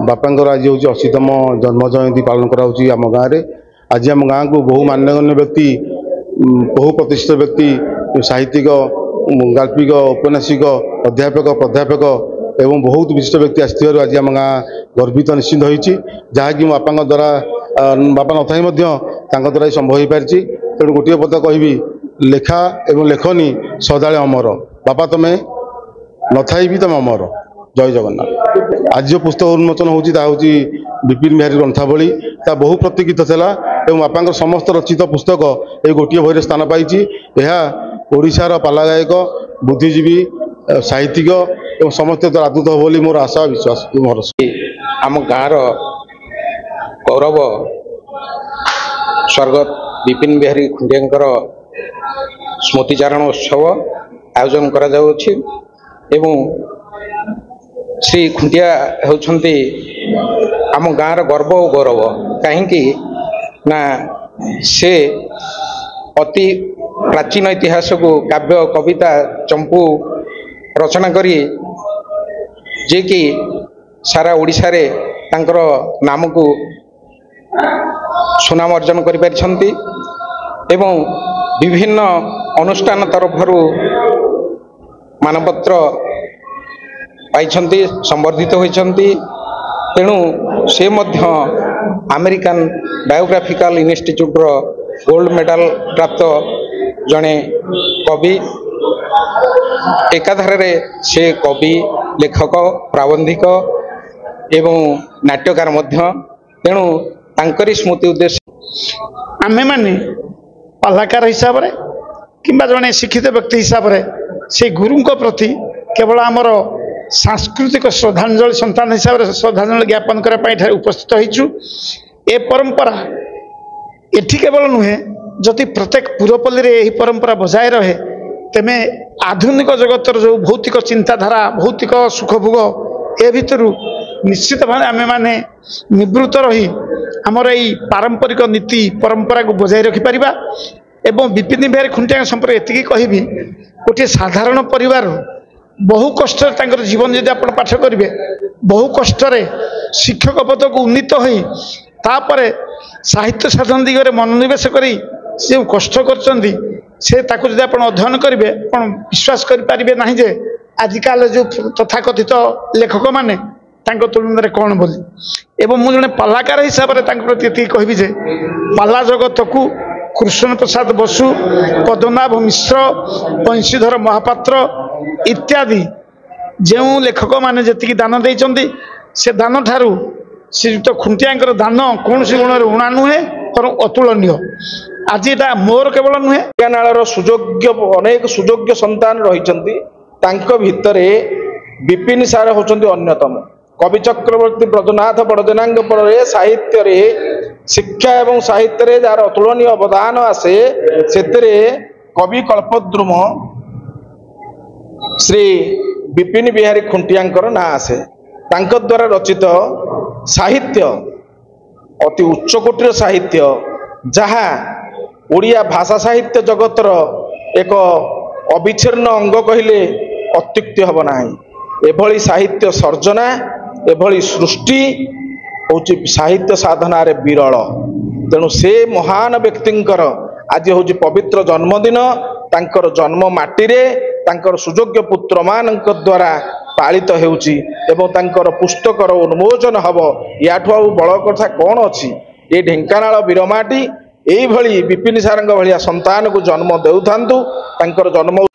बापांकर आज हूँ 80तम जन्म जयंती पालन कराऊँगी आम गाँव में। आज आम गाँव को बहु मान्यगण्य व्यक्ति बहु प्रतिष्ठित व्यक्ति साहित्यिक गाल्पिक औपन्यासिक अध्यापक प्राध्यापक एवं बहुत विशिष्ट व्यक्ति आसथिबारु आज आम गाँ गर्वित निश्चिंत होइछि जहाँकि मो बापा द्वारा बापा न था द्वारा संभव हो पारि। तेणु गोटे पद कहबी लेखा एवं लेखनी सदाले अमर बापा तुम्हें नथाई भी तुम अमर। जय जगन्नाथ। आज जो पुस्तक उन्मोचन होची विपिन बिहारी ग्रंथावली ता बहु प्रतीक्षित था एवं बापा समस्त रचित पुस्तक ये गोटे बही स्थान पाई। ओडिशार पाला गायक बुद्धिजीवी साहित्यिक एवं समस्त आदृत हो बोली मोर आशा विश्वास मोर। आम गाँव गौरव स्वर्गत विपिन बिहारी खुंटिया स्मृतिचारण उत्सव आयोजन करा जाउछि एवं श्री खुंटिया होउछन्ति आम गाँव गर्व और गौरव कहीं ना से अति प्राचीन इतिहास को काव्य कविता चंपू रचना करी जे कि सारा ओडिशा रे तांकर नाम को सुनाम अर्जन करि पारिछन्ति एवं विभिन्न अनुष्ठान तरफरु मानपत्र पाइछन्ति संवर्धित होइछन्ति। तेणु से मध्य अमेरिकन बायोग्राफिकल इंस्टीट्यूट रो गोल्ड मेडल प्राप्त जड़े कवि एकाधार से कवि लेखक प्राबंधिक एवं नाट्यकार मध्य। तेणु तांकरी स्मृति उद्देश्य आमे माने कलाकार हिसाब रे किंबा जड़े शिक्षित व्यक्ति हिसाब रे से गुरु प्रति केवल आमर सांस्कृतिक श्रद्धांजलि संतान हिसाब से श्रद्धांजलि ज्ञापन करने उपस्थित होइछु। ए परंपरा एठी केवल नुहे जदि प्रत्येक पूर्वपल्ली रे यही परंपरा बजाय रहे तेमे आधुनिक जगतर जो भौतिक चिंताधारा भौतिक सुखभोग ए भितर निश्चित भाव आमे माने निवृत्त रही आमर यही पारंपरिक नीति परंपरा को बजाय रखिपर। एवं विपिन बिहारी खुंटिया संपर्क एति कहबी गोटे साधारण परिवार बहु कष्ट जीवन जदि आप पाठ करेंगे बहु कष्ट शिक्षक पद को उन्नीत होई तापरे साहित्य साधन दिगरे मनोनिवेश करी से कष्ट करचंदी से ताको जदि आप अध्ययन करेंगे आप विश्वास करें ना जे आजिकाल जो तथाकथित लेखक माने तांको तुलन में कौन बोली। एवं मुझे जड़े पालाकार हिसाब से प्रति कहबी जे पाला जगत को कृष्ण प्रसाद बसु पद्मनाभ मिश्र बंशीधर महापात्र इत्यादि जो लेखक माने जी दान देइचंदी से दान ठारू श्रीयुक्त खुंटिया दान कौन सी गुण ऋणा नुहे और अतुलनीय। आज एटा मोर केवल नुहे ढेंकानाल सुयोग्य अनेक सुयोग्य संतान रही भितरे विपिन सार होचंती अन्यतम। कवि चक्रवर्ती ब्रजनाथ बड़देनांग पर साहित्य रे शिक्षा एवं साहित्य रे जार अतुलनीय अवदान आसे सेतरे कवि कल्पद्रुम श्री विपिन बिहारी खुंटिया ना आसे। तांको द्वारा रचित साहित्य अति उच्च कोटीर साहित्य जहा ओडिया भाषा साहित्य जगतर एक अविच्छिन्न अंग कहले अत्युक्ति हब नाही। एभली साहित्य सर्जना एभली सृष्टि होची साहित्य साधना रे विरल। तेणु से महान व्यक्तिंकर आज होची पवित्र जन्मदिन तांकर जन्म माटी रे तांकर सुयोग्य पुत्र मानक द्वारा पालित हेउची एवं तांकर पुस्तकर उन्मोचन हब याठू आ बड़ कथा कौन अछि। ए ढेंकानाल वीरमाटी एई भली विपिन सारंग भलिया संतान को जन्म देउथांतु तांकर जन्म